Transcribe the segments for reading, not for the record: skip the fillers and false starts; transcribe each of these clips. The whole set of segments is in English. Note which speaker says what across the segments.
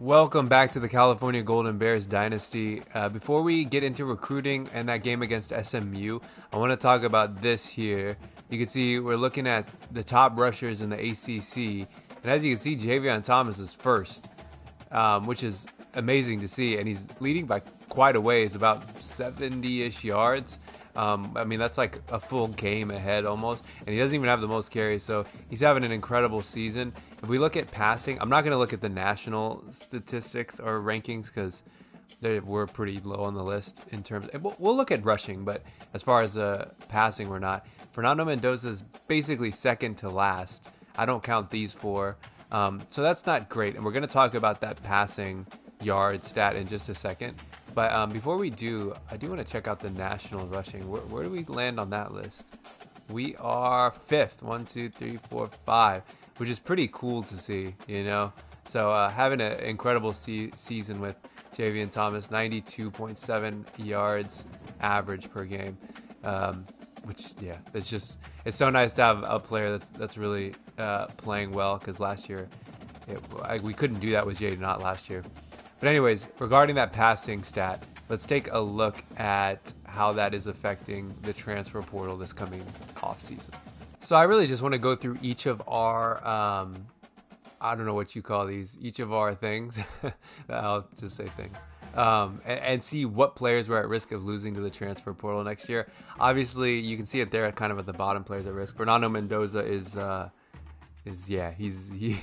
Speaker 1: Welcome back to the California Golden Bears Dynasty. Before we get into recruiting and that game against SMU, I want to talk about this here. You can see we're looking at the top rushers in the ACC, and as you can see, Javion Thomas is first, which is amazing to see, and he's leading by quite a ways, about 70-ish yards. I mean, that's like a full game ahead almost, and he doesn't even have the most carries, so he's having an incredible season. If we look at passing, I'm not going to look at the national statistics or rankings because we're pretty low on the list in terms. We'll look at rushing, but as far as passing, we're not. Fernando Mendoza is basically second to last. I don't count these four, so that's not great. And we're going to talk about that passing yard stat in just a second. But before we do, I do want to check out the national rushing. Where do we land on that list? We are fifth. 1, 2, 3, 4, 5, which is pretty cool to see, you know. So having an incredible season with Javion Thomas, 92.7 yards average per game, which it's so nice to have a player that's really playing well because last year we couldn't do that with Jay, not last year. But anyways, regarding that passing stat, let's take a look at how that is affecting the transfer portal this coming off season. So I really just want to go through each of our, I don't know what you call these, each of our things. I'll just say things. And see what players were at risk of losing to the transfer portal next year. Obviously, you can see it there kind of at the bottom, players at risk. Fernando Mendoza is he's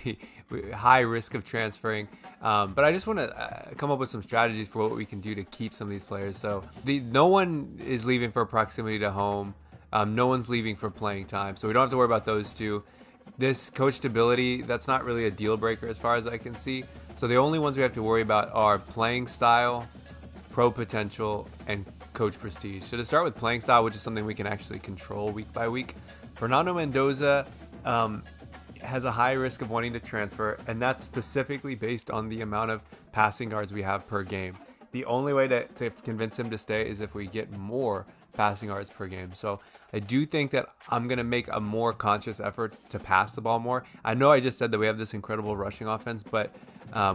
Speaker 1: high risk of transferring, but I just want to come up with some strategies for what we can do to keep some of these players. So no one is leaving for proximity to home, no one's leaving for playing time, so we don't have to worry about those two. This coachability, that's not really a deal breaker as far as I can see. So the only ones we have to worry about are playing style, pro potential, and coach prestige. So to start with playing style, which is something we can actually control week by week, Fernando Mendoza has a high risk of wanting to transfer, and that's specifically based on the amount of passing yards we have per game. The only way to convince him to stay is if we get more passing yards per game. So I do think that I'm going to make a more conscious effort to pass the ball more. I know I just said that we have this incredible rushing offense, but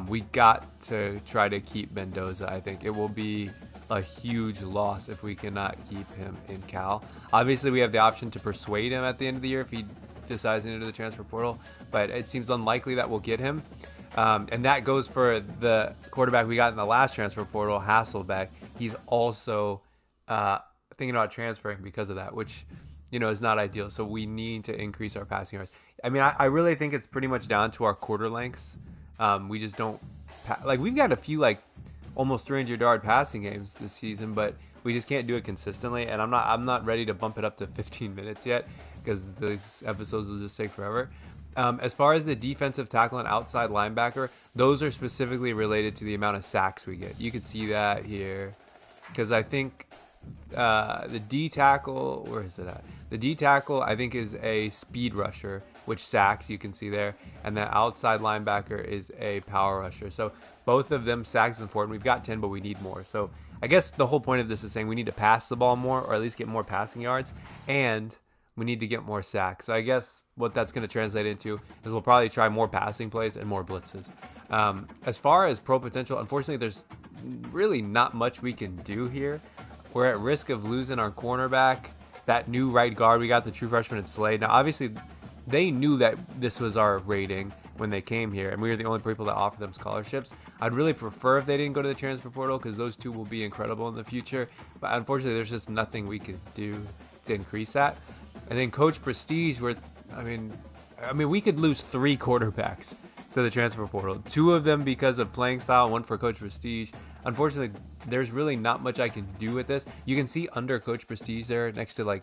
Speaker 1: we got to try to keep Mendoza. I think it will be a huge loss if we cannot keep him in Cal. Obviously, we have the option to persuade him at the end of the year if he decides to enter the transfer portal, but it seems unlikely that we'll get him. And that goes for the quarterback we got in the last transfer portal, Hasselbeck. He's also thinking about transferring because of that, which, you know, is not ideal. So we need to increase our passing yards. I mean, I really think it's pretty much down to our quarter lengths. We just don't we've got a few almost 300-yard passing games this season, but we just can't do it consistently. And I'm not ready to bump it up to 15 minutes yet because these episodes will just take forever. As far as the defensive tackle and outside linebacker, those are specifically related to the amount of sacks we get. You can see that here because I think the D tackle, where is it at? The D tackle, I think, is a speed rusher, which sacks, you can see there. And the outside linebacker is a power rusher. So both of them, sacks is important. We've got 10, but we need more. So I guess the whole point of this is saying we need to pass the ball more, or at least get more passing yards. And we need to get more sacks. So I guess what that's going to translate into is we'll probably try more passing plays and more blitzes. As far as pro potential, unfortunately, there's really not much we can do here. We're at risk of losing our cornerback, that new right guard. We got the true freshman at Slade. Now, obviously, they knew that this was our rating when they came here, and we were the only people that offered them scholarships. I'd really prefer if they didn't go to the transfer portal because those two will be incredible in the future. But unfortunately, there's just nothing we could do to increase that. And then coach prestige, I mean, we could lose 3 quarterbacks to the transfer portal. 2 of them because of playing style, 1 for coach prestige. Unfortunately, there's really not much I can do with this. You can see under coach prestige there next to like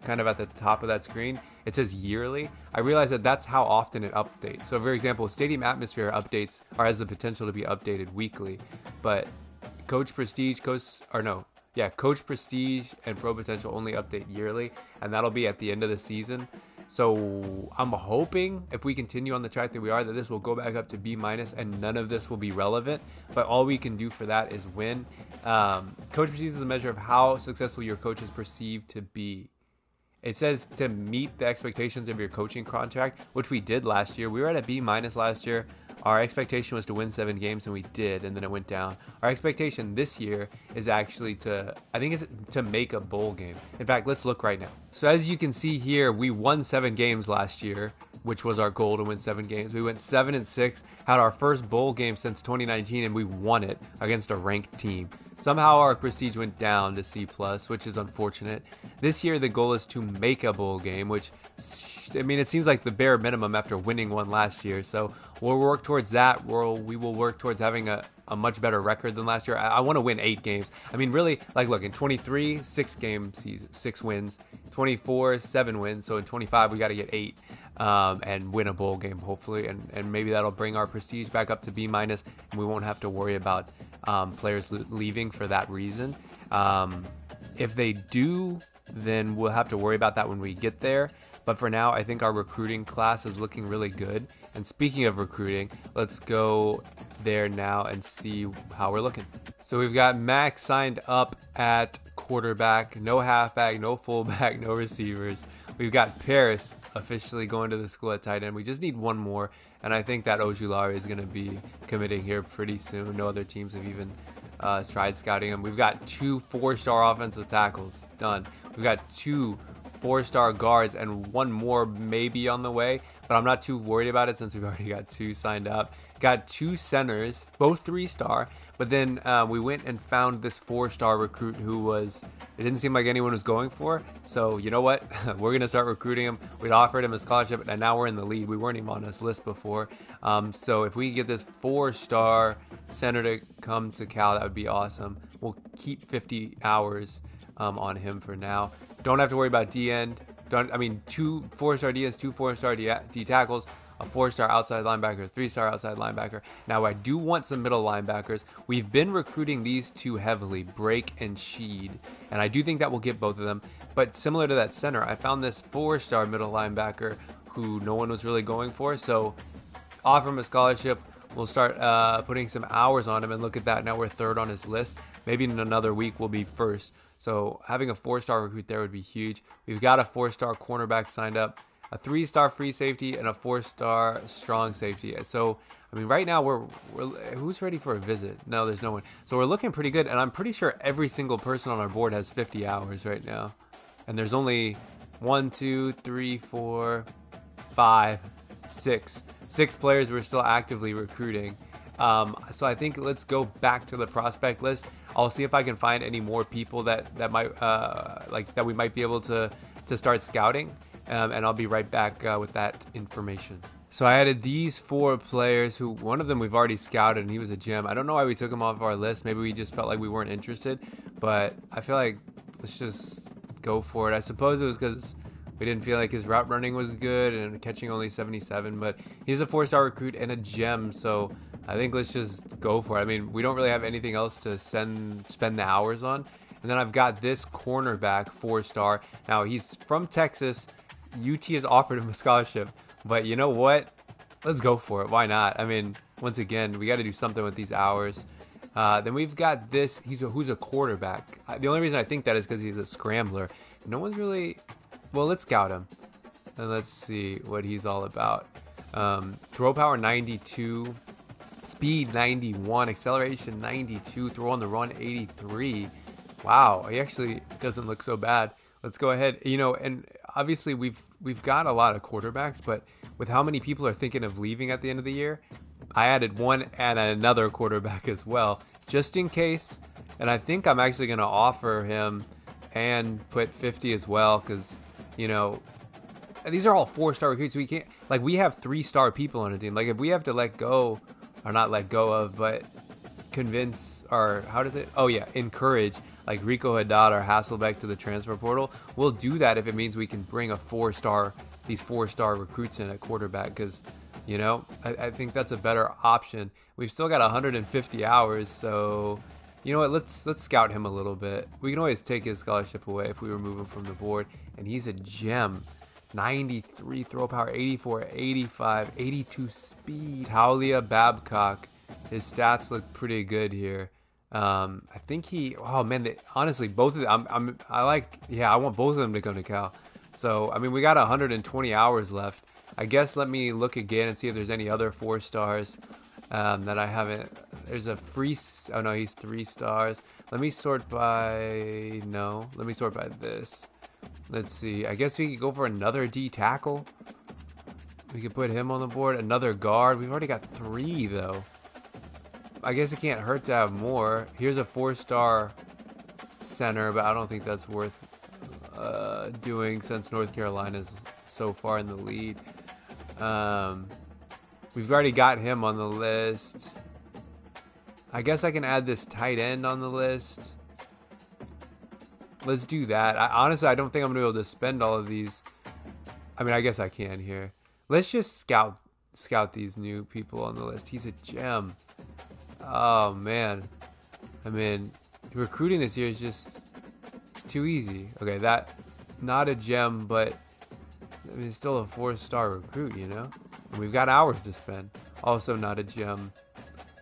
Speaker 1: kind of at the top of that screen, it says yearly. I realize that that's how often it updates. So for example, stadium atmosphere updates or has the potential to be updated weekly, but coach prestige, coach prestige and pro potential only update yearly, and that'll be at the end of the season. So I'm hoping if we continue on the track that we are, that this will go back up to B- and none of this will be relevant. But all we can do for that is win. Coach prestige is a measure of how successful your coach is perceived to be. It says to meet the expectations of your coaching contract, which we did last year. We were at a B- last year. Our expectation was to win 7 games, and we did, and then it went down. Our expectation this year is actually I think it's to make a bowl game. In fact, let's look right now. So as you can see here, we won 7 games last year, which was our goal to win 7 games. We went 7-6, had our first bowl game since 2019, and we won it against a ranked team. Somehow our prestige went down to C+, which is unfortunate. This year the goal is to make a bowl game, which, I mean, it seems like the bare minimum after winning one last year. So we'll work towards that. We will work towards having a much better record than last year. I want to win 8 games. I mean, really, like, look, in 23, 6 wins. 24, 7 wins. So in 25, we got to get 8 and win a bowl game, hopefully. And maybe that'll bring our prestige back up to B-, and we won't have to worry about players leaving for that reason. If they do, then we'll have to worry about that when we get there. But for now, I think our recruiting class is looking really good. And speaking of recruiting, let's go there now and see how we're looking. So we've got Max signed up at quarterback, no halfback, no fullback, no receivers. We've got Paris officially going to the school at tight end. We just need one more, and I think that Ojulari is going to be committing here pretty soon. No other teams have even tried scouting him. We've got 2 4-star offensive tackles done. We've got 2 4-star guards and 1 more maybe on the way, but I'm not too worried about it since we've already got 2 signed up. Got 2 centers, both 3-star, but then we went and found this 4-star recruit who it didn't seem like anyone was going for. So you know what? We're going to start recruiting him. We'd offered him a scholarship, and now we're in the lead. We weren't even on this list before. So if we get this 4-star center to come to Cal, that would be awesome. We'll keep 50 hours on him for now. Don't have to worry about D-end. 2 4-star D-ends, 2 4-star D tackles, a 4-star outside linebacker, 3-star outside linebacker. Now, I do want some middle linebackers. We've been recruiting these 2 heavily, Brake and Sheed, and I do think that we'll get both of them. But similar to that center, I found this 4-star middle linebacker who no one was really going for, so offer him a scholarship. We'll start putting some hours on him, and look at that. Now we're 3rd on his list. Maybe in another week we'll be 1st. So having a 4-star recruit there would be huge. We've got a 4-star cornerback signed up, a 3-star free safety, and a 4-star strong safety. So, I mean, right now we're who's ready for a visit? No, there's no one. So we're looking pretty good, and I'm pretty sure every single person on our board has 50 hours right now. And there's only 1, 2, 3, 4, 5, 6. 6 players we're still actively recruiting. So I think let's go back to the prospect list. I'll see if I can find any more people that might that we might be able to start scouting, and I'll be right back with that information. So I added these 4 players who, one of them we've already scouted, and he was a gem. I don't know why we took him off our list. Maybe we just felt like we weren't interested, but I feel like let's just go for it. I suppose it was because we didn't feel like his route running was good and catching only 77, but he's a 4-star recruit and a gem, so I think let's just go for it. I mean, we don't really have anything else to spend the hours on. And then I've got this cornerback, 4-star. Now, he's from Texas. UT has offered him a scholarship, but you know what? Let's go for it. Why not? I mean, once again, we got to do something with these hours. Then we've got this. Who's a quarterback. The only reason I think that is because he's a scrambler. No one's really... Well, let's scout him. And let's see what he's all about. Throw power 92. Speed 91. Acceleration 92. Throw on the run 83. Wow, he actually doesn't look so bad. Let's go ahead. You know, and obviously we've got a lot of quarterbacks, but with how many people are thinking of leaving at the end of the year, I added one and another quarterback as well, just in case. And I think I'm actually going to offer him and put 50 as well, because, you know, these are all 4-star recruits. We can't, like, we have 3-star people on a team. Like, if we have to let go, or not let go of, but convince, or how does it? Oh yeah, encourage, like Rico Haddad or Hasselbeck to the transfer portal. We'll do that if it means we can bring these 4-star recruits in at quarterback, because, you know, I think that's a better option. We've still got 150 hours, so you know what? Let's scout him a little bit. We can always take his scholarship away if we remove him from the board, and he's a gem. 93 throw power, 84, 85, 82 speed. Taulia Babcock. His stats look pretty good here. I think oh man, honestly, both of them, I want both of them to come to Cal. So, I mean, we got 120 hours left. I guess let me look again and see if there's any other 4-stars that I haven't. There's a free. Oh no, he's 3 stars. Let me sort by. No, let me sort by this. Let's see. I guess we could go for another D tackle. We could put him on the board. Another guard. We've already got 3 though. I guess it can't hurt to have more. Here's a 4-star center, but I don't think that's worth doing since North Carolina's so far in the lead. We've already got him on the list. I guess I can add this tight end on the list. Let's do that. Honestly, I don't think I'm going to be able to spend all of these. I mean, I guess I can here. Let's just scout these new people on the list. He's a gem. Oh, man. I mean, recruiting this year is just... It's too easy. Okay, that... Not a gem, but... I mean, it's still a 4-star recruit, you know? And we've got hours to spend. Also not a gem.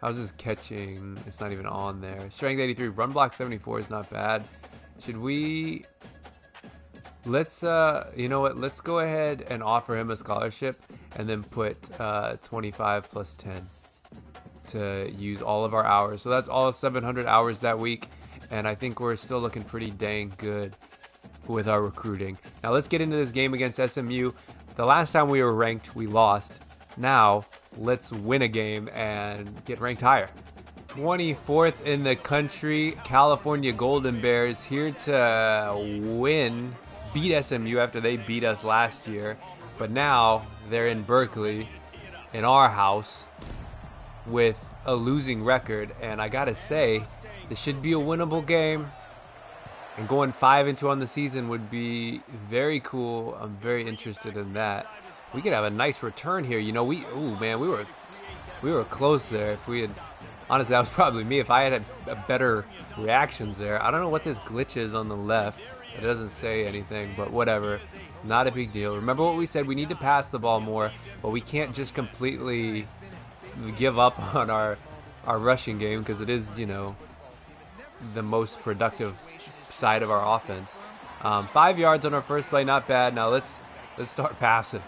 Speaker 1: How's his catching? It's not even on there. Strength 83. Run block 74 is not bad. Should we... Let's, you know what? Let's go ahead and offer him a scholarship and then put 25 plus 10 to use all of our hours. So that's all 700 hours that week. And I think we're still looking pretty dang good with our recruiting. Now let's get into this game against SMU. The last time we were ranked, we lost. Now let's win a game and get ranked higher. 24th in the country, California Golden Bears here to win, beat SMU after they beat us last year. But now they're in Berkeley, in our house, with a losing record. And I gotta say, this should be a winnable game. And going 5-2 on the season would be very cool. I'm very interested in that. We could have a nice return here. You know, we were close there. If we had, honestly, that was probably me. If I had a better reactions there. I don't know what this glitch is on the left. It doesn't say anything, but whatever. Not a big deal. Remember what we said? We need to pass the ball more, but we can't just completely give up on our rushing game because it is, you know, the most productive side of our offense. 5 yards on our first play, not bad. Now let's start passing.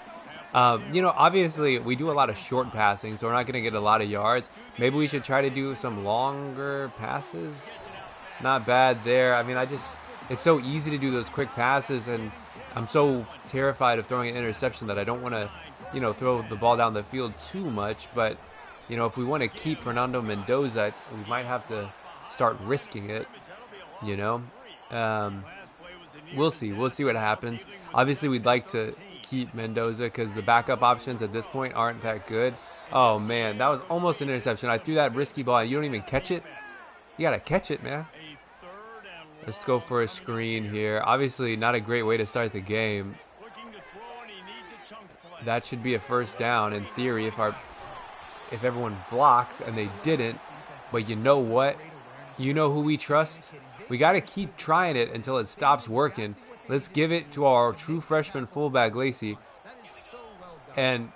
Speaker 1: You know, obviously we do a lot of short passing, so we're not going to get a lot of yards. Maybe we should try to do some longer passes. Not bad there. I mean, it's so easy to do those quick passes, and I'm so terrified of throwing an interception that I don't want to, you know, throw the ball down the field too much. But, you know, if we want to keep Fernando Mendoza, we might have to start risking it, you know. We'll see what happens. Obviously we'd like to keep Mendoza because the backup options at this point aren't that good. Oh man, that was almost an interception. I threw that risky ball and you don't even catch it. You gotta catch it, man. Let's go for a screen here. Obviously not a great way to start the game. That should be a first down in theory if everyone blocks, and they didn't. But you know what? You know who we trust? We got to keep trying it until it stops working. Let's give it to our true freshman fullback, Lacey. And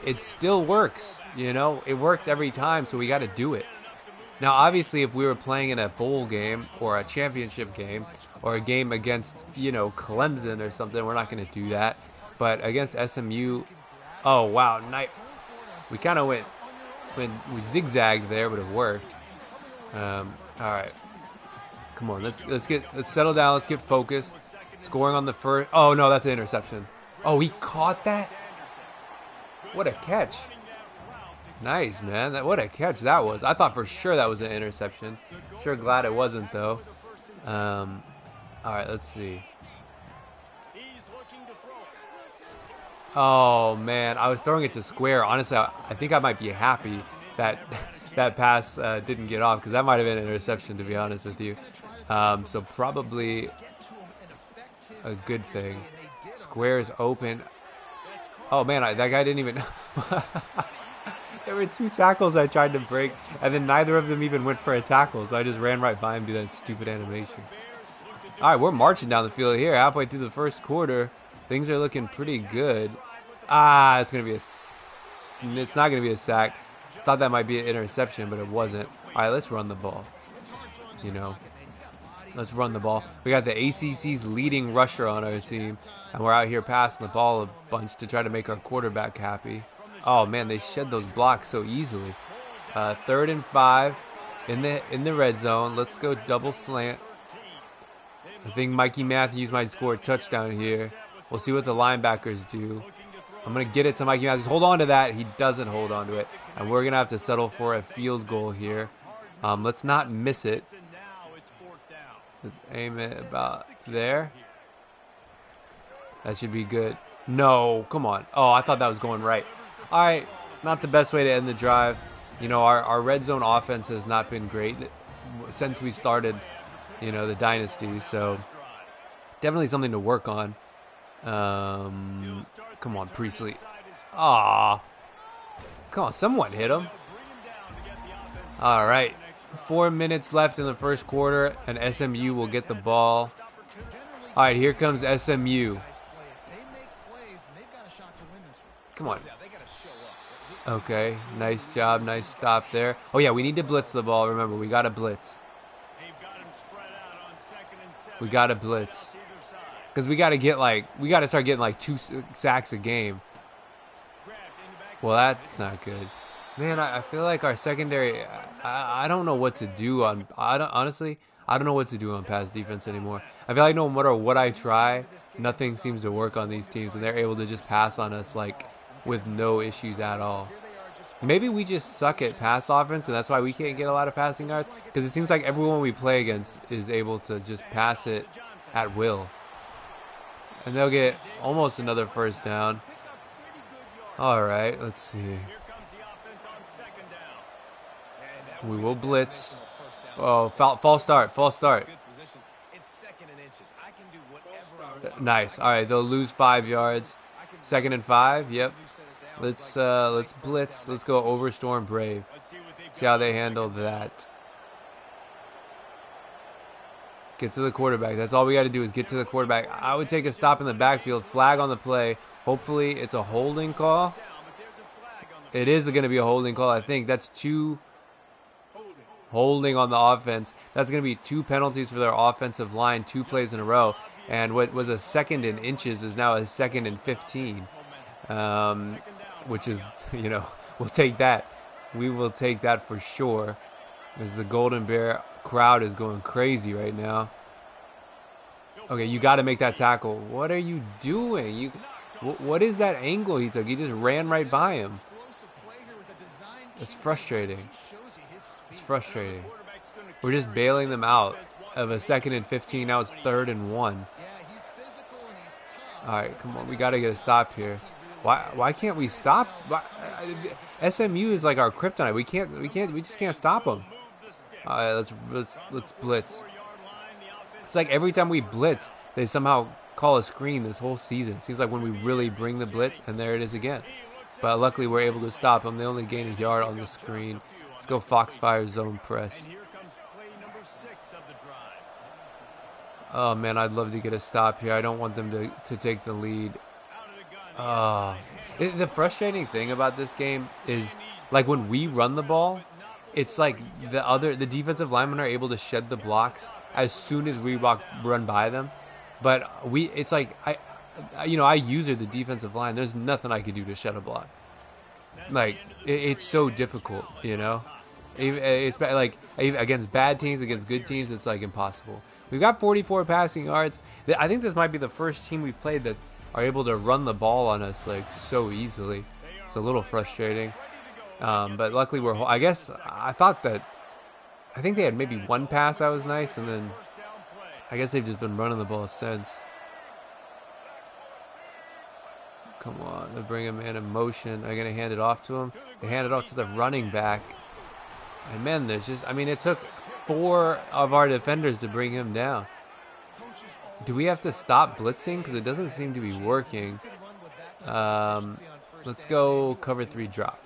Speaker 1: it still works, you know? It works every time, so we got to do it. Now, obviously, if we were playing in a bowl game or a championship game or a game against, you know, Clemson or something, we're not going to do that. But against SMU, oh, wow. We kind of we zigzagged there, but it worked. All right. Come on, let's settle down. Let's get focused. Scoring on the first. Oh no, that's an interception. Oh, he caught that. What a catch! Nice, man. What a catch that was. I thought for sure that was an interception. Sure glad it wasn't though. All right, let's see. Oh man, I was throwing it to square. Honestly, I think I might be happy that that pass didn't get off because that might have been an interception, to be honest with you. So probably a good thing. Square is open. Oh man, that guy didn't even. There were 2 tackles I tried to break, and then neither of them even went for a tackle. So I just ran right by him, do that stupid animation. All right, we're marching down the field here, halfway through the first quarter. Things are looking pretty good. It's not gonna be a sack. Thought that might be an interception, but it wasn't. All right, let's run the ball. You know, Let's run the ball. We got the ACC's leading rusher on our team, and we're out here passing the ball a bunch to try to make our quarterback happy. Oh man, they shed those blocks so easily. 3rd and 5 in the red zone. Let's go double slant. I think Mikey Matthews might score a touchdown here. We'll see what the linebackers do. I'm going to get it to Mikey Matthews. Hold on to that. He doesn't hold on to it. And we're going to have to settle for a field goal here. Let's not miss it. Let's aim it about there. That should be good. No, come on. Oh, I thought that was going right. All right, not the best way to end the drive. You know, our red zone offense has not been great since we started, you know, the Dynasty. So definitely something to work on. Come on, Priestley. Ah, come on, someone hit him. All right, 4 minutes left in the first quarter, and SMU will get the ball. All right, here comes SMU. Come on. Okay, nice job, nice stop there. Oh yeah, we need to blitz the ball. Remember, we got to blitz. We got to blitz. Because we got to start getting like 2 sacks a game. Well, that's not good. Man, I feel like our secondary, I don't know what to do on, honestly, I don't know what to do on pass defense anymore. I feel like no matter what I try, nothing seems to work on these teams, and they're able to just pass on us like with no issues at all. Maybe we just suck at pass offense, and that's why we can't get a lot of passing yards, because it seems like everyone we play against is able to just pass it at will. And they'll get almost another first down. All right, let's see. We will blitz. Oh, false start. Nice. All right, they'll lose 5 yards. 2nd and 5. Yep. Let's blitz. Let's go Overstorm Brave. See how they handle that. Get to the quarterback. That's all we got to do is get to the quarterback. I would take a stop in the backfield. Flag on the play. Hopefully it's a holding call. It is going to be a holding call. I think that's 2 holding on the offense. That's going to be 2 penalties for their offensive line, 2 plays in a row. And what was a 2nd in inches is now a 2nd and 15. Which is, you know, we'll take that. We will take that for sure. As the Golden Bear crowd is going crazy right now. Okay, you got to make that tackle. What are you doing? What is that angle he took? He just ran right by him. It's frustrating. It's frustrating. We're just bailing them out of a 2nd and 15. Now it's 3rd and 1. All right, come on. We got to get a stop here. Why can't we stop? SMU is like our kryptonite. We just can't stop them. All right, let's blitz. It's like every time we blitz, they somehow call a screen this whole season. It seems like when we really bring the blitz, and there it is again. But luckily, we're able to stop them. They only gain a yard on the screen. Let's go Foxfire zone press. Oh man, I'd love to get a stop here. I don't want them to take the lead. The frustrating thing about this game is, like, when we run the ball, it's like the defensive linemen are able to shed the blocks as soon as we run by them. But it's like I user the defensive line. There's nothing I could do to shed a block. Like it's so difficult, you know. It's like against bad teams, against good teams, it's like impossible. We've got 44 passing yards. I think this might be the first team we've played that are able to run the ball on us like so easily. It's a little frustrating, but luckily I guess I think they had maybe 1 pass that was nice, and then I guess they've just been running the ball since. Come on, they bring him in motion. They're gonna hand it off to him. They hand it off to the running back, and man, it took 4 of our defenders to bring him down. Do we have to stop blitzing? Because it doesn't seem to be working. Let's go cover 3 drop.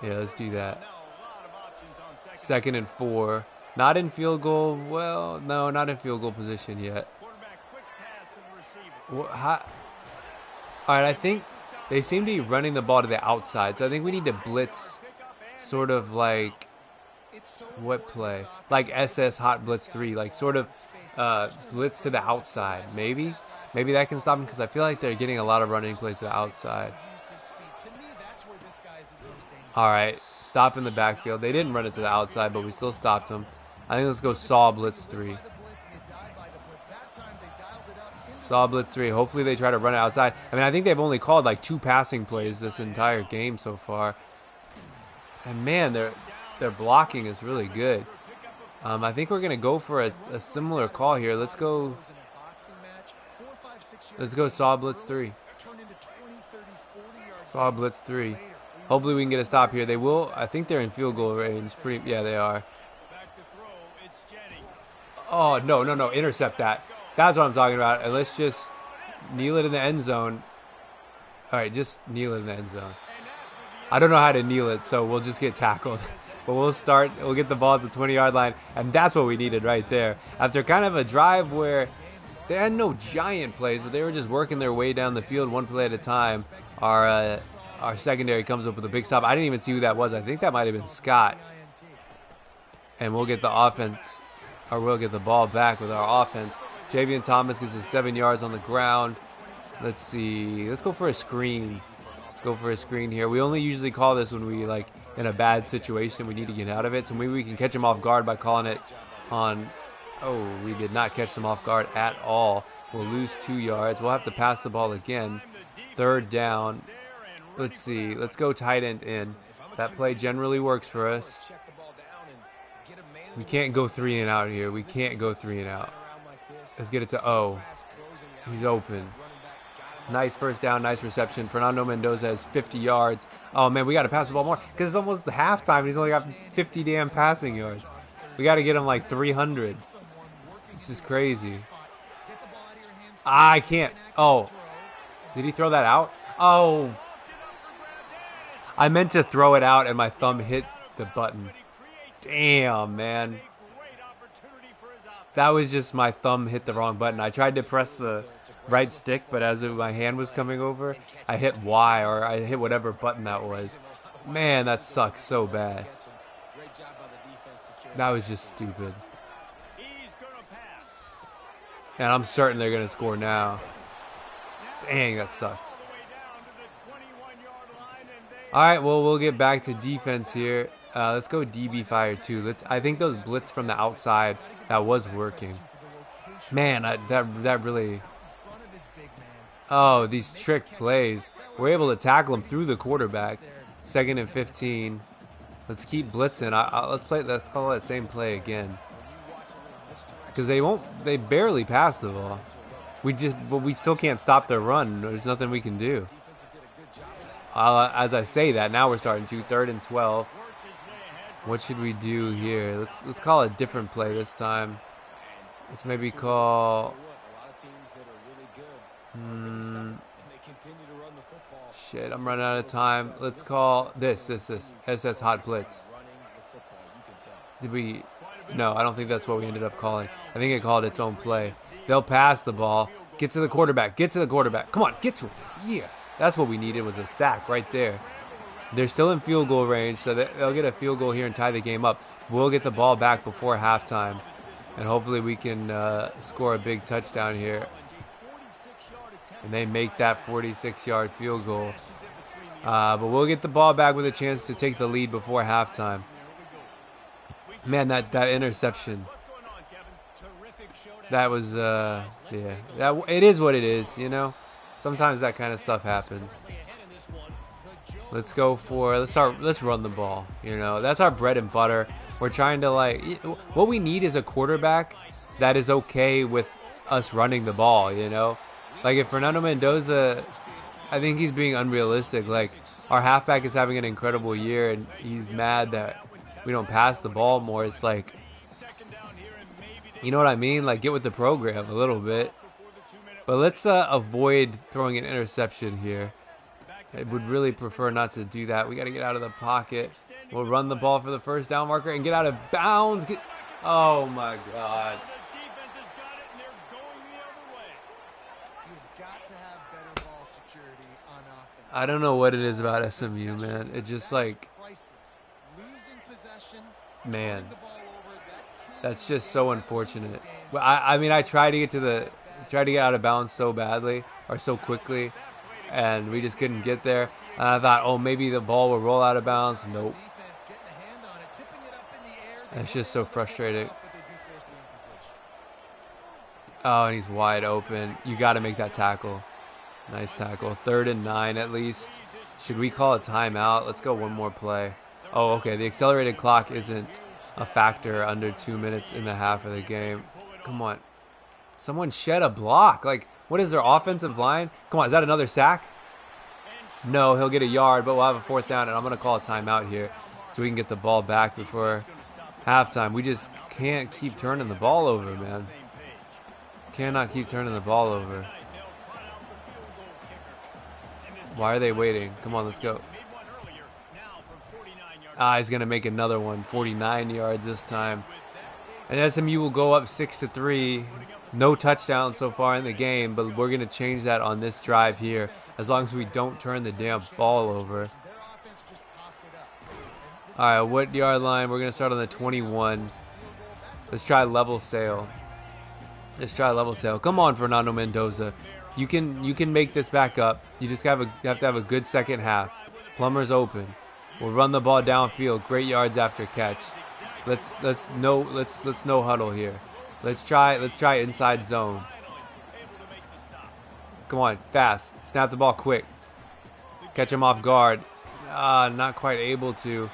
Speaker 1: Yeah, let's do that. 2nd and 4. Not in field goal. Well, no, not in field goal position yet. All right, I think they seem to be running the ball to the outside. So I think we need to blitz sort of like What play? Like SS Hot Blitz 3, like sort of blitz to the outside. Maybe? Maybe that can stop them because I feel like they're getting a lot of running plays to the outside. All right, stop in the backfield. They didn't run it to the outside, but we still stopped them. I think let's go Saw Blitz 3. Saw Blitz 3. Hopefully they try to run it outside. I mean, I think they've only called like 2 passing plays this entire game so far. And man, their blocking is really good. I think we're gonna go for a similar call here. Let's go Saw Blitz 3. Saw Blitz 3. Hopefully we can get a stop here. They will. I think they're in field goal range. Yeah, they are. Oh, no. Intercept that. That's what I'm talking about. And let's just kneel it in the end zone. All right, just kneel it in the end zone. I don't know how to kneel it, so we'll just get tackled. But we'll get the ball at the 20-yard line, and that's what we needed right there. After kind of a drive where they had no giant plays, but they were just working their way down the field one play at a time, our secondary comes up with a big stop. I didn't even see who that was. I think that might have been Scott. And we'll get the offense, or we'll get the ball back with our offense. Javian Thomas gets his 7 yards on the ground. Let's see. Let's go for a screen. Let's go for a screen here. We only usually call this when we, like, in a bad situation, we need to get out of it. So maybe we can catch him off guard by calling it on. Oh, we did not catch them off guard at all. We'll lose 2 yards. We'll have to pass the ball again. 3rd down. Let's see. Let's go tight end in. That play generally works for us. We can't go 3 and out here. We can't go 3 and out. Let's get it to O. He's open. Nice first down. Nice reception. Fernando Mendoza has 50 yards. Oh, man, we got to pass the ball more because it's almost halftime and he's only got 50 damn passing yards. We got to get him like 300. This is crazy. I can't. Oh. Did he throw that out? Oh. I meant to throw it out and my thumb hit the button. Damn, man. That was just my thumb hit the wrong button. I tried to press the right stick, but as my hand was coming over, I hit Y, or I hit whatever button that was. Man, that sucks so bad. That was just stupid. And I'm certain they're going to score now. Dang, that sucks. All right, well, we'll get back to defense here. Let's go DB fire 2. I think those blitz from the outside, that was working. Man, that really. Oh, these trick plays. We're able to tackle him through the quarterback. 2nd and 15. Let's keep blitzing. Let's call that same play again. Because they barely pass the ball. But we still can't stop their run. There's nothing we can do. As I say that, now we're starting to 3rd and 12. What should we do here? Let's call a different play this time. Let's maybe call. Shit, I'm running out of time. Let's call this SS Hot Blitz. Did we? No, I don't think that's what we ended up calling. I think it called its own play. They'll pass the ball. Get to the quarterback. Get to the quarterback. Come on, get to it. Yeah. That's what we needed, was a sack right there. They're still in field goal range, so they'll get a field goal here and tie the game up. We'll get the ball back before halftime, and hopefully we can score a big touchdown here. And they make that 46-yard field goal. But we'll get the ball back with a chance to take the lead before halftime. Man, that interception. That was, yeah. It is what it is, you know? Sometimes that kind of stuff happens. Let's run the ball. You know, that's our bread and butter. We're trying to, like, what we need is a quarterback that is okay with us running the ball, you know? Like, if Fernando Mendoza, I think he's being unrealistic. Like, our halfback is having an incredible year, and he's mad that we don't pass the ball more. It's like, you know what I mean? Like, get with the program a little bit. But let's avoid throwing an interception here. I would really prefer not to do that. We got to get out of the pocket. We'll run the ball for the first down marker and get out of bounds. Oh, my God. I don't know what it is about SMU, man. It just, like, Man, that's just so unfortunate. I mean, I tried to tried to get out of bounds so badly or so quickly, and we just couldn't get there. And I thought, oh, maybe the ball will roll out of bounds. Nope. It's just so frustrating. Oh, and he's wide open. You got to make that tackle. Nice tackle. 3rd and 9 at least. Should we call a timeout? Let's go one more play. Oh, okay. The accelerated clock isn't a factor under 2 minutes in the half of the game. Come on. Someone shed a block. Like, what is their offensive line? Come on, is that another sack? No, he'll get a yard, but we'll have a 4th down, and I'm going to call a timeout here so we can get the ball back before halftime. We just can't keep turning the ball over, man. Cannot keep turning the ball over. Why are they waiting? Come on, let's go. He's going to make another one. 49 yards this time. And SMU will go up 6-3. No touchdown so far in the game, but we're going to change that on this drive here as long as we don't turn the damn ball over. All right, what yard line? We're going to start on the 21. Let's try level sail. Let's try level sail. Come on, Fernando Mendoza. You can make this back up. You just have to have a good second half. Plummer's open. We'll run the ball downfield. Great yards after catch. Let's no huddle here. Let's try inside zone. Come on, fast. Snap the ball quick. Catch him off guard. Not quite able to.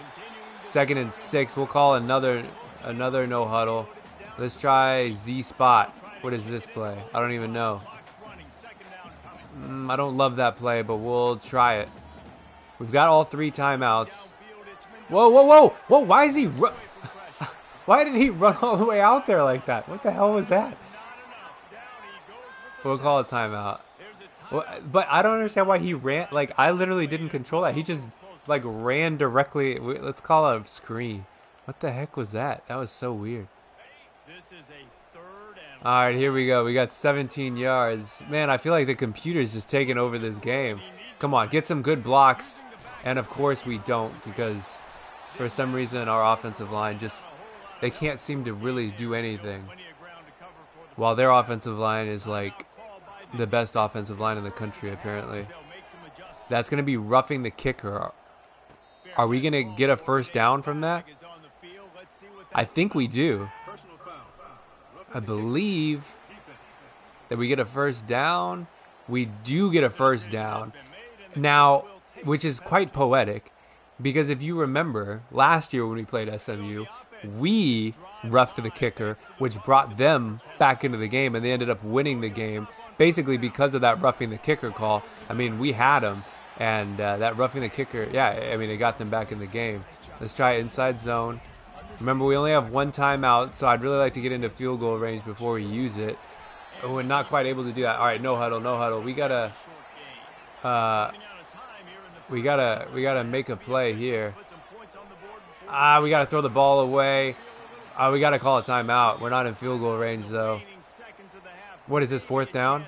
Speaker 1: 2nd and 6. We'll call another no huddle. Let's try Z spot. What is this play? I don't even know. I don't love that play, but we'll try it. We've got all 3 timeouts. Whoa, whoa, whoa! Whoa, why is he why did he run all the way out there like that? What the hell was that? We'll call a timeout. But I don't understand why he ran. Like, I literally didn't control that. He just, like, ran directly. Let's call it a screen. What the heck was that? That was so weird. All right, here we go. We got 17 yards. Man, I feel like the computer's just taking over this game. Come on, get some good blocks. And, of course, we don't because for some reason our offensive line just, they can't seem to really do anything. While their offensive line is, like, the best offensive line in the country, apparently. That's going to be roughing the kicker. Are we going to get a 1st down from that? I think we do. I believe that we get a 1st down. We do get a 1st down. Now, which is quite poetic, because if you remember, last year when we played SMU, we roughed the kicker, which brought them back into the game, and they ended up winning the game, basically because of that roughing the kicker call. I mean, we had them, and that roughing the kicker, yeah, I mean, it got them back in the game. Let's try inside zone. Remember, we only have 1 timeout, so I'd really like to get into field goal range before we use it. We're not quite able to do that. All right, no huddle, no huddle. We gotta make a play here. We gotta throw the ball away. We gotta call a timeout. We're not in field goal range though. What is this, 4th down?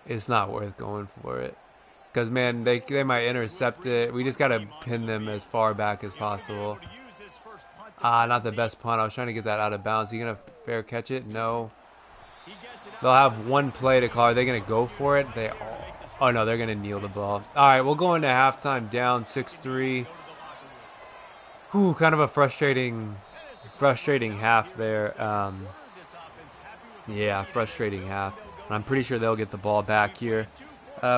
Speaker 1: It's not worth going for it. Because, man, they might intercept it. We just got to pin them as far back as possible. Not the best punt. I was trying to get that out of bounds. Are you going to fair catch it? No. They'll have 1 play to call. Are they going to go for it? Oh, no, they're going to kneel the ball. All right, we'll go into halftime down 6-3. Whew, kind of a frustrating half there. Yeah, frustrating half. I'm pretty sure they'll get the ball back here.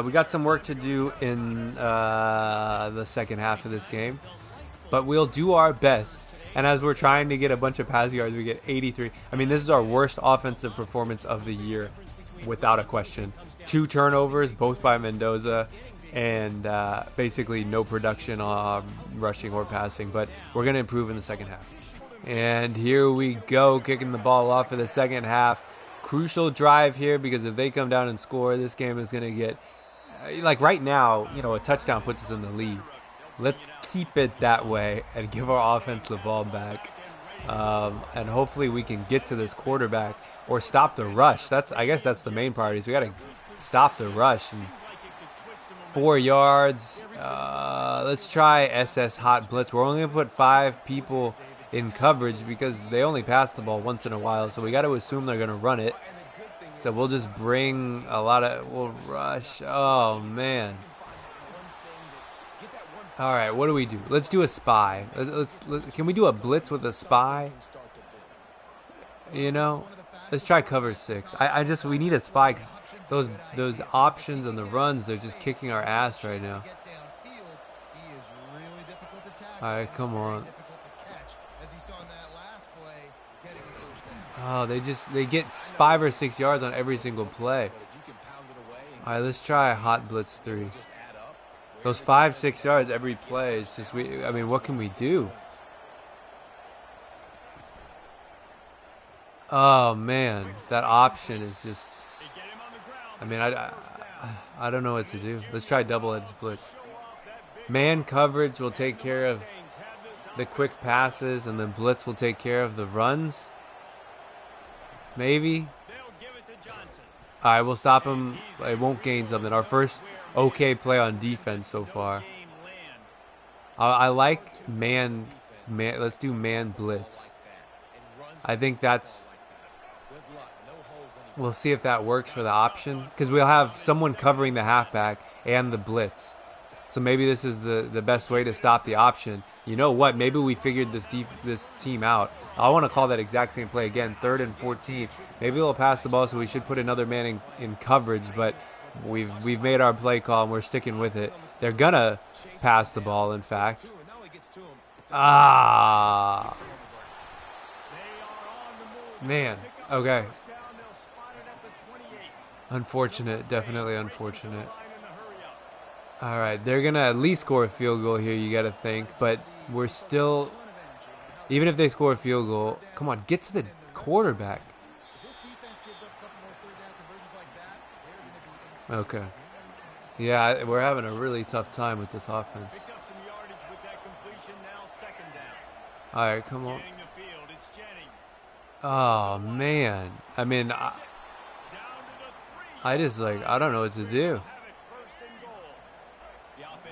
Speaker 1: We got some work to do in the second half of this game, but we'll do our best. And as we're trying to get a bunch of pass yards, we get 83. I mean, this is our worst offensive performance of the year, without a question. 2 turnovers, both by Mendoza, and basically no production on rushing or passing. But we're going to improve in the second half. And here we go, kicking the ball off for the second half. Crucial drive here, because if they come down and score, this game is going to get, like right now, you know, a touchdown puts us in the lead. Let's keep it that way and give our offense the ball back. And hopefully we can get to this quarterback or stop the rush. I guess that's the main priority. So we got to stop the rush. And 4 yards. Let's try SS hot blitz. We're only gonna put 5 people in coverage because they only pass the ball once in a while, so we got to assume they're gonna run it. So we'll just bring a lot of. We'll rush. Oh man. All right, what do we do? Let's do a spy. Can we do a blitz with a spy? You know, let's try cover 6. We need a spy. 'Cause those options and the runs, they're just kicking our ass right now. All right, come on. Oh, they get 5 or 6 yards on every single play. All right, let's try a hot blitz 3. Those 5-6 yards every play. It's just I mean, what can we do? Oh man, that option is just. I mean, I don't know what to do. Let's try double-edged blitz. Man coverage will take care of the quick passes, and then blitz will take care of the runs. Maybe. All right, we'll stop him. It won't gain something. Our first okay play on defense so far. I like man. Let's do man blitz. I think that's. We'll see if that works for the option, because we'll have someone covering the halfback and the blitz. So maybe this is the best way to stop the option. You know what? Maybe we figured this team out. I want to call that exact same play again, 3rd and 14. Maybe they'll pass the ball, so we should put another man in coverage. But we've made our play call and we're sticking with it. They're gonna pass the ball, in fact. Ah, man. Okay. Unfortunate, definitely unfortunate. All right, they're going to at least score a field goal here, you got to think. But we're still, even if they score a field goal, come on, get to the quarterback. Okay. Yeah, we're having a really tough time with this offense. All right, come on. Oh, man. I mean, I just, I don't know what to do.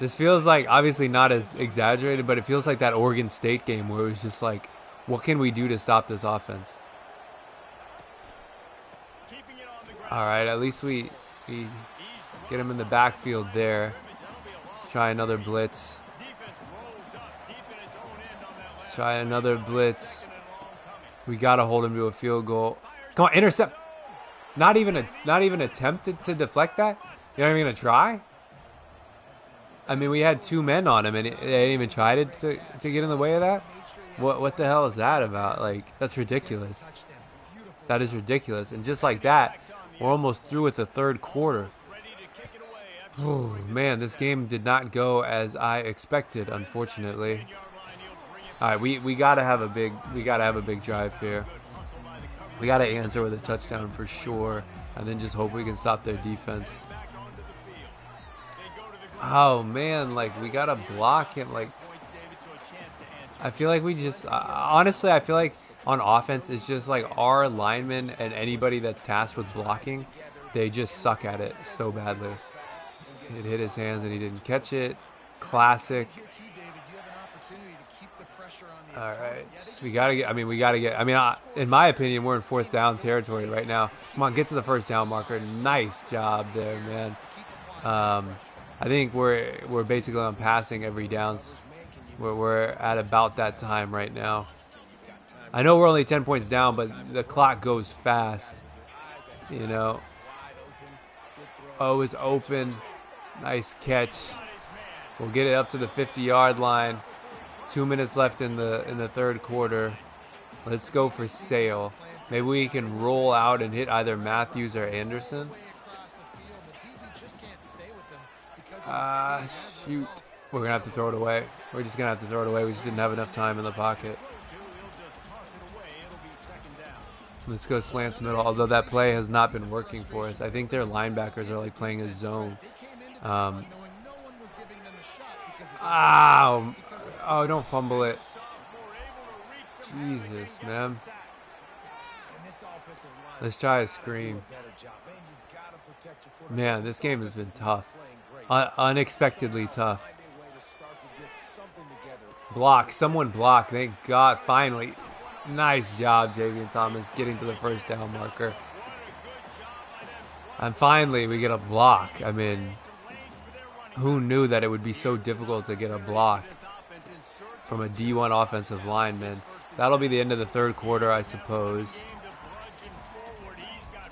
Speaker 1: This feels like, obviously not as exaggerated, but it feels like that Oregon State game where it was just like, what can we do to stop this offense? All right, at least we get him in the backfield there. Let's try another blitz. Let's try another blitz. We got to hold him to a field goal. Come on, intercept. Not even attempted to deflect that? You're not even going to try? I mean, we had 2 men on him, and they didn't even try to get in the way of that? What the hell is that about? Like, that's ridiculous. That is ridiculous. And just like that, we're almost through with the 3rd quarter. Oh, man, this game did not go as I expected, unfortunately. All right, we got to have a big drive here. We got to answer with a touchdown for sure, and then just hope we can stop their defense. Oh man, we gotta block him. I feel like we just honestly, I feel like on offense it's just our linemen and anybody that's tasked with blocking, they just suck at it so badly. It hit his hands and he didn't catch it. Classic. All right, we gotta get. In my opinion, we're in 4th down territory right now. Come on, get to the 1st down marker. Nice job there, man. I think we're basically on passing every down. We're at about that time right now. I know we're only 10 points down, but the clock goes fast. You know. Oh, it's open. Nice catch. We'll get it up to the 50-yard line. 2 minutes left in the 3rd quarter. Let's go for Sale. Maybe we can roll out and hit either Matthews or Anderson. Shoot. We're going to have to throw it away. We're just going to have to throw it away. We just didn't have enough time in the pocket. Let's go slants middle, although that play has not been working for us. I think their linebackers are playing a zone. Oh, don't fumble it. Jesus, man. Let's try a screen. Man, this game has been tough. Unexpectedly tough. Block. Someone block. Thank God. Finally. Nice job, Javian Thomas, getting to the first down marker. And finally, we get a block. I mean, who knew that it would be so difficult to get a block from a D1 offensive lineman? That'll be the end of the third quarter, I suppose.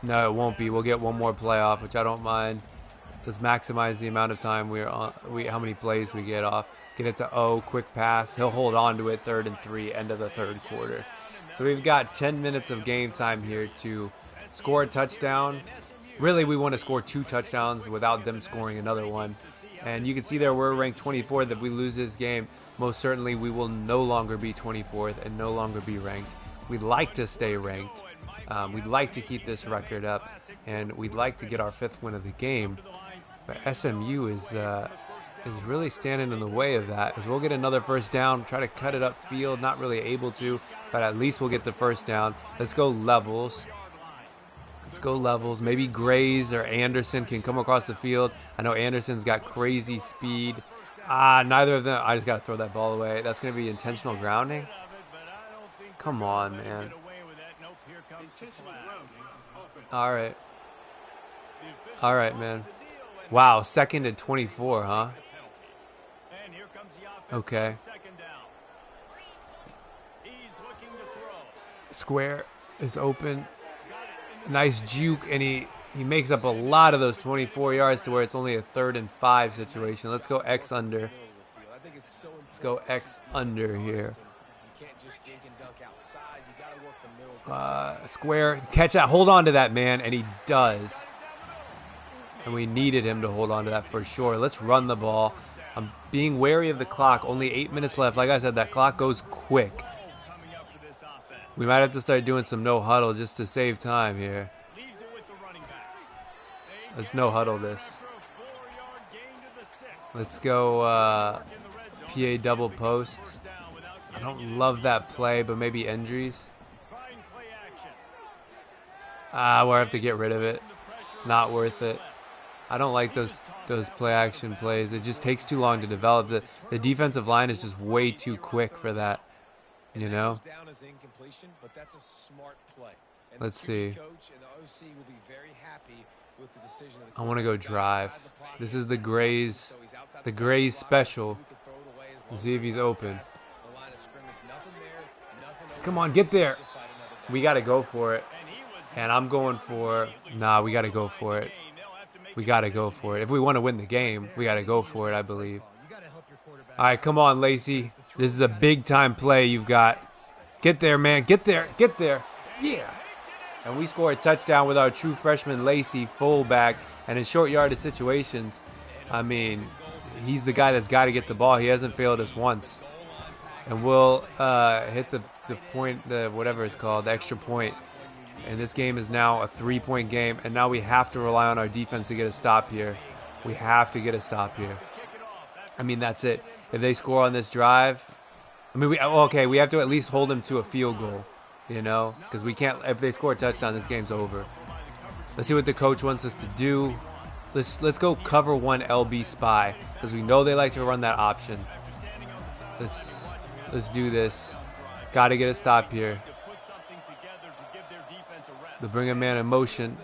Speaker 1: No, it won't be. We'll get one more playoff, which I don't mind. Let's maximize the amount of time we're on. How many plays we get off. Get it to O, quick pass. He'll hold on to it, 3rd and 3, end of the third quarter. So we've got 10 minutes of game time here to score a touchdown. Really, we want to score 2 touchdowns without them scoring another one. And you can see there we're ranked 24th. If we lose this game, most certainly we will no longer be 24th and no longer be ranked. We'd like to stay ranked. We'd like to keep this record up, and we'd like to get our 5th win of the game. But SMU is really standing in the way of that. As we'll get another first down, try to cut it upfield, not really able to, but at least we'll get the first down. Let's go levels. Let's go levels. Maybe Grays or Anderson can come across the field. I know Anderson's got crazy speed. Neither of them. I just got to throw that ball away. That's going to be intentional grounding. Come on, man. All right. All right, man. Wow, 2nd and 24, huh? Okay. Square is open. Nice juke, and he makes up a lot of those 24 yards to where it's only a 3rd and 5 situation. Let's go X under. Let's go X under here. Square, catch that, hold on to that, man, and he does. And we needed him to hold on to that for sure. Let's run the ball. I'm being wary of the clock. Only 8 minutes left. Like I said, that clock goes quick. We might have to start doing some no huddle just to save time here. Let's no huddle this. Let's go PA double post. I don't love that play, but maybe injuries. We'll have to get rid of it. Not worth it. I don't like those play action plays. It just takes too long to develop. The defensive line is just way too quick for that. You know? Let's see. I want to go drive. This is the Grays special. Let's see if he's open. Come on, get there. We got to go for it. And I'm going for... Nah, we got to go for it. We got to go for it. If we want to win the game, we got to go for it, I believe. All right, come on, Lacey. This is a big-time play you've got. Get there, man. Get there. Get there. Yeah. And we score a touchdown with our true freshman Lacey, fullback. And in short yardage situations, I mean, he's the guy that's got to get the ball. He hasn't failed us once. And we'll hit the point, whatever it's called, the extra point. And this game is now a 3-point game. And now we have to rely on our defense to get a stop here. We have to get a stop here. I mean, that's it. If they score on this drive, I mean, we have to at least hold them to a field goal, you know, because we can't. If they score a touchdown, this game's over. Let's see what the coach wants us to do. Let's go cover 1 LB spy because we know they like to run that option. Let's do this. Got to get a stop here. They bring a man in motion.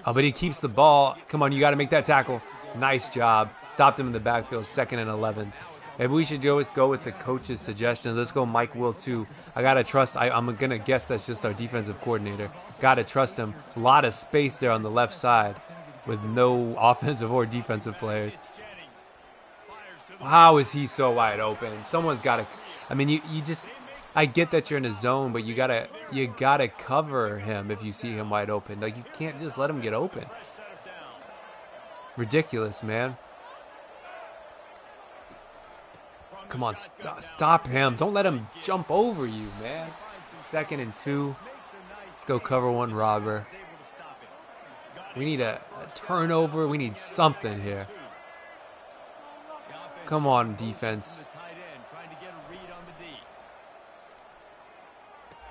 Speaker 1: Oh, but he keeps the ball. Come on, you got to make that tackle. Nice job. Stopped him in the backfield, 2nd and 11. Maybe we should always go with the coach's suggestion. Let's go Mike Will, too. I got to trust. I'm going to guess that's just our defensive coordinator. Got to trust him. A lot of space there on the left side with no offensive or defensive players. How is he so wide open? Someone's got to. I mean, you just. I get that you're in a zone, but you gotta cover him if you see him wide open. Like, you can't just let him get open. Ridiculous, man. Come on, stop him. Don't let him jump over you, man. 2nd and 2. Let's go cover 1 robber. We need a turnover. We need something here. Come on, defense.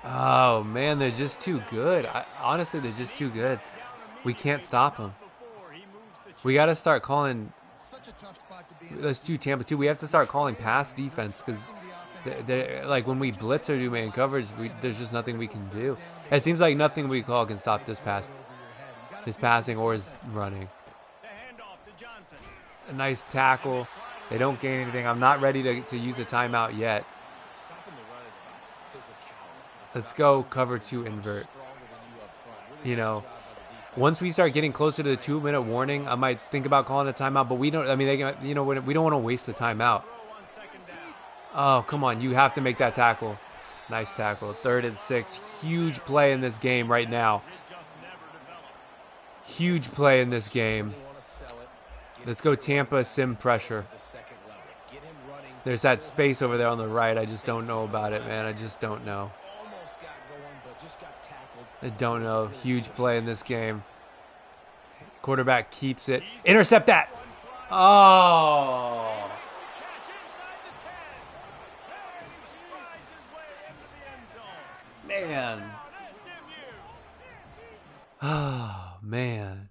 Speaker 1: Oh man, they're just too good. Honestly, they're just too good. We can't stop them. We got to start calling. Let's do Tampa too. We have to start calling pass defense because, like when we blitz or do man coverage, there's just nothing we can do. It seems like nothing we call can stop this pass, his passing or his running. A nice tackle. They don't gain anything. I'm not ready to use a timeout yet. Let's go cover 2 invert. You know, once we start getting closer to the 2-minute warning, I might think about calling a timeout. But we don't. I mean, we don't want to waste the timeout. Oh, come on! You have to make that tackle. Nice tackle. 3rd and 6. Huge play in this game right now. Huge play in this game. Let's go Tampa sim pressure. There's that space over there on the right. I just don't know about it, man. I just don't know. I don't know. Huge play in this game. Quarterback keeps it. Intercept that. Oh. Man. Oh, man.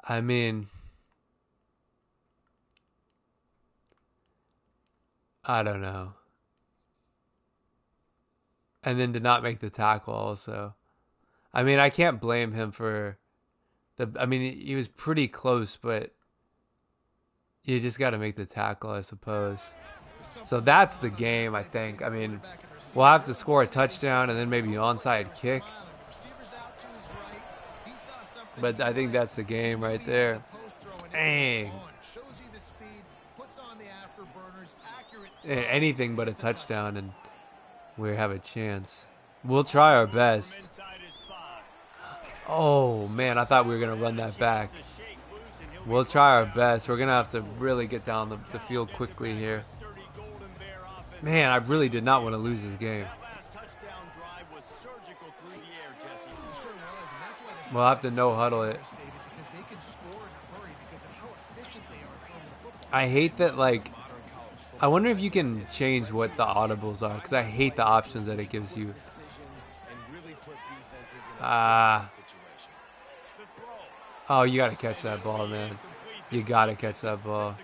Speaker 1: I mean, I don't know. And then to not make the tackle also. I mean, I can't blame him for I mean, he was pretty close, but you just got to make the tackle, I suppose. So that's the game, I think. I mean, we'll have to score a touchdown and then maybe an onside kick. But I think that's the game right there. Dang. Anything but a touchdown and we have a chance. We'll try our best. Oh, man, I thought we were going to run that back. We'll try our best. We're going to have to really get down the field quickly here. Man, I really did not want to lose this game. We'll have to no-huddle it. I hate that, like, I wonder if you can change what the audibles are, because I hate the options that it gives you. Oh, you got to catch that ball, man. You got to catch that ball.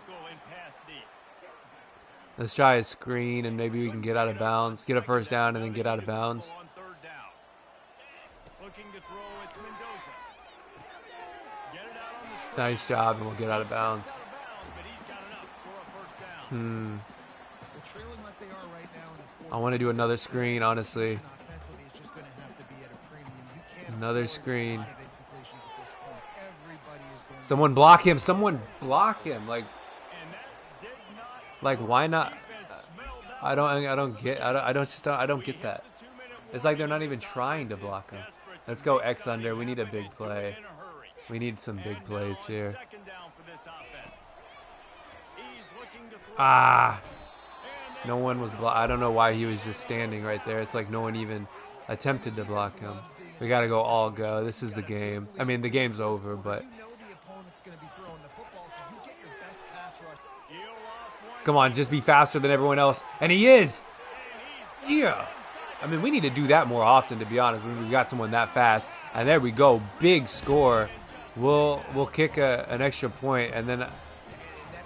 Speaker 1: Let's try a screen, and maybe we can get out of bounds. Get a first down, and then get out of bounds. Nice job, and we'll get out of bounds. I want to do another screen, honestly. Another screen. Someone block him. Someone block him. Like why not? I don't get that. It's like they're not even trying to block him. Let's go X under. We need a big play. We need some big plays here. No one was I don't know why he was just standing right there. It's like no one even attempted to block him. We got to go all go. This is the game. I mean, the game's over, but come on, just be faster than everyone else. And he is. Yeah. I mean, we need to do that more often, to be honest, when we've got someone that fast. And there we go. Big score. We'll kick an extra point, and then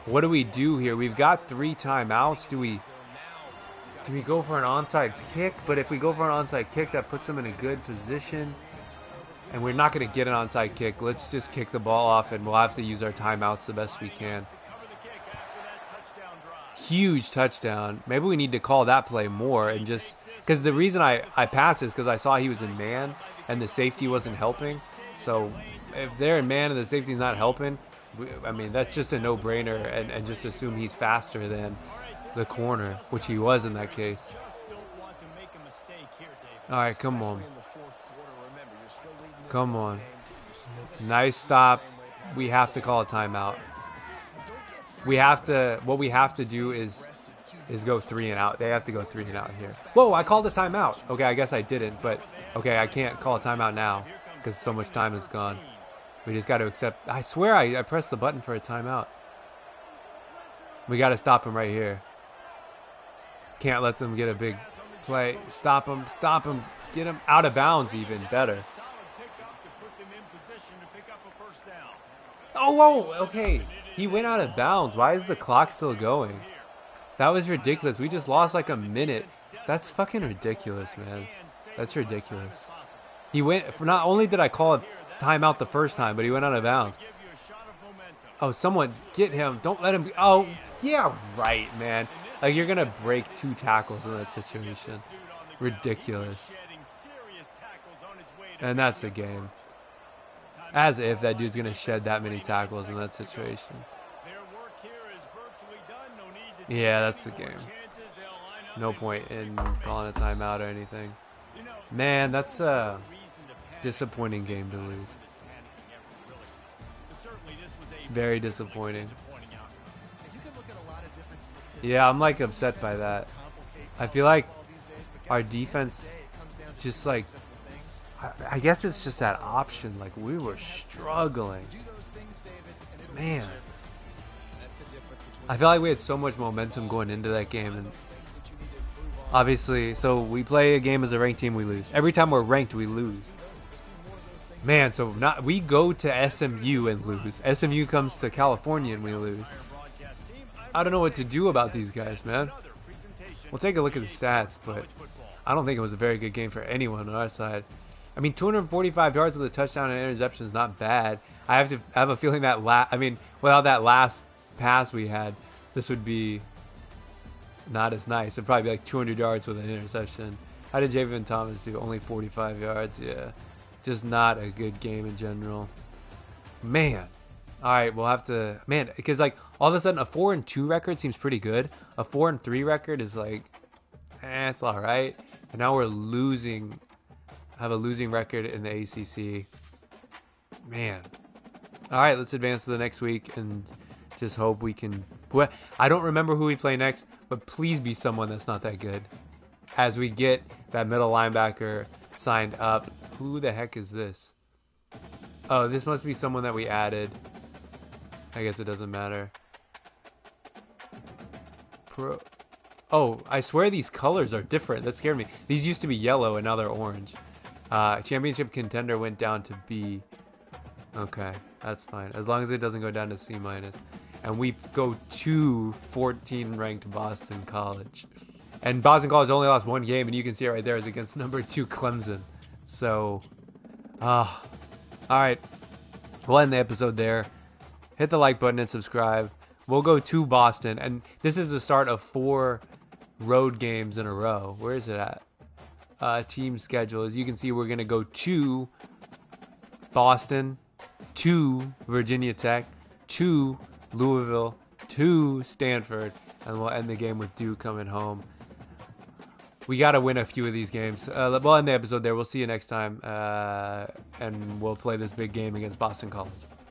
Speaker 1: what do we do here? We've got 3 timeouts. Do we go for an onside kick? But if we go for an onside kick, that puts them in a good position. And we're not going to get an onside kick. Let's just kick the ball off, and we'll have to use our timeouts the best we can. Huge touchdown. Maybe we need to call that play more and just because the reason I passed is because I saw he was in man and the safety wasn't helping. So if they're in man and the safety's not helping, I mean, that's just a no-brainer and just assume he's faster than the corner, which he was in that case. All right, come on. Come on. Nice stop. We have to call a timeout. What we have to do is go 3 and out. They have to go 3 and out here. Whoa, I called a timeout. Okay, I guess I didn't, but okay, I can't call a timeout now because so much time is gone. We just got to accept. I swear I pressed the button for a timeout. We got to stop him right here. Can't let them get a big Play. Stop him. Stop him. Get him out of bounds even better. Oh, whoa. Okay. He went out of bounds. Why is the clock still going? That was ridiculous. We just lost like a minute. That's fucking ridiculous, man. That's ridiculous. He went. Not only did I call a timeout the first time, but he went out of bounds. Oh, someone get him. Don't let him. Oh, yeah, right, man. Like, you're going to break 2 tackles in that situation. Ridiculous. And that's the game. As if that dude's going to shed that many tackles in that situation. Yeah, that's the game. No point in calling a timeout or anything. Man, that's a disappointing game to lose. Very disappointing. Yeah, I'm like upset by that. I feel like our defense just like, I guess it's just that option. Like, we were struggling. Man. I feel like we had so much momentum going into that game, and obviously, so we play a game as a ranked team, we lose. Every time we're ranked, we lose. Man, so we go to SMU and lose. SMU comes to California and we lose. I don't know what to do about these guys, man. We'll take a look at the stats, but I don't think it was a very good game for anyone on our side. I mean, 245 yards with a touchdown and interception is not bad. I have a feeling that without that last pass we had, this would be not as nice. It'd probably be like 200 yards with an interception. How did Javen Thomas do? Only 45 yards. Yeah, just not a good game in general. Man. All right, we'll have to, man, because like all of a sudden a 4-2 record seems pretty good. A 4-3 record is like, it's all right. And now we're losing, have a losing record in the ACC. Man. All right, let's advance to the next week and just hope we can. I don't remember who we play next, but please be someone that's not that good. As we get that middle linebacker signed up. Who the heck is this? Oh, this must be someone that we added. I guess it doesn't matter. Oh, I swear these colors are different. That scared me. These used to be yellow and now they're orange. Championship contender went down to B. Okay, that's fine. As long as it doesn't go down to C-. And we go to 14-ranked Boston College. And Boston College only lost 1 game, and you can see it right there is against number 2 Clemson. So, all right. We'll end the episode there. Hit the like button and subscribe. We'll go to Boston, and this is the start of 4 road games in a row. Where is it at? Team schedule. As you can see, we're going to go to Boston, to Virginia Tech, to Louisville, to Stanford, and we'll end the game with Duke coming home. We got to win a few of these games. We'll end the episode there. We'll see you next time, and we'll play this big game against Boston College.